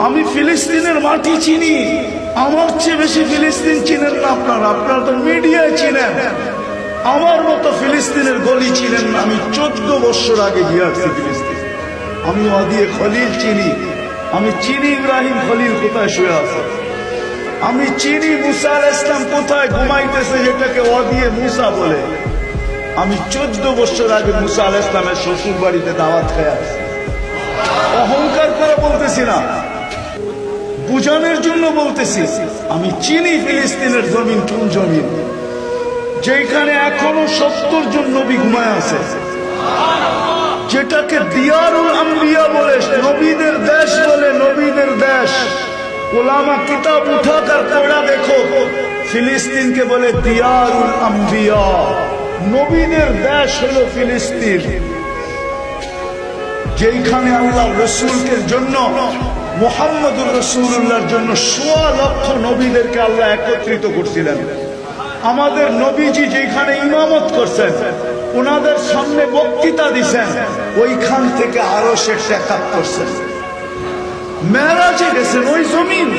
আমি ফিলিস্তিনের মাটি চিনি, আমার চেয়ে বেশি ফিলিস্তিন চিনেন না আপনারা। আপনারা তো মিডিয়ায় চিনেন, আমার মতো ফিলিস্তিনের গলি চিনেন না। আমি 14 বছর আগে গিয়েছি ফিলিস্তিন। আমি ওয়াদিয়ে খলিল চিনি, আমি চিনি ইব্রাহিম খলিল কোথায় শুয়ে আছে, আমি চিনি মুসা আলাইহিস সালাম কোথায় ঘুমাইতেছে, যেটাকে ওয়াদিয়ে মুসা বলে। আমি 14 বছর আগে মুসা আলাইহিস সালামের শ্বশুর বাড়িতে দাওয়াত খেয়ে আসছি। অহংকার করে বলতেছি না, বুঝানোর জন্য বলতেছি। আমি চিনি ফিলিস্তিনের জমিন কোন জমিন, যেখানে এখনো 70 জন নবী ঘুমায় আছে, যেটাকে দিয়ারুল আম্বিয়া বলে, নবীদের দেশ বলে, নবীদের দেশ। ওলামা কিতাব উঠাকার পড়া দেখো, ফিলিস্তিনকে বলে দিয়ারুল আম্বিয়া, নবীদের দেশ হলো ফিলিস্তিন। যেখানে আল্লাহ রসুলের জন্য, মুহাম্মদুর রাসূলুল্লাহর জন্য 1.25 লক্ষ নবীদেরকে আল্লাহ একত্রিত করছিলেন। আমাদের নবীজি যেখানে ইমামত করছেন, ওনাদের সামনে বক্তৃতা দিছেন, ওইখান থেকে আরো সে টেকআপ করছেন। মেরাজে গেছেন, ওই জমিন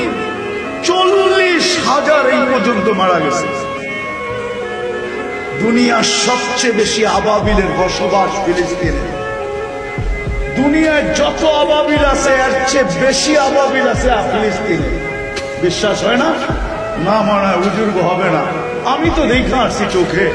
40,000 এই পর্যন্ত মারা গেছে। দুনিয়ার সবচেয়ে বেশি আবাবিলের বসবাস ফিলিস্তিনে। দুনিয়ায় যত আবাবিল আছে এর চেয়ে বেশি আবাবিল আছে ফিলিস্তিনে। বিশ্বাস হয় না? না মানা বুজুর্গ হবে না, আমি তো দেখে আসছি চোখে।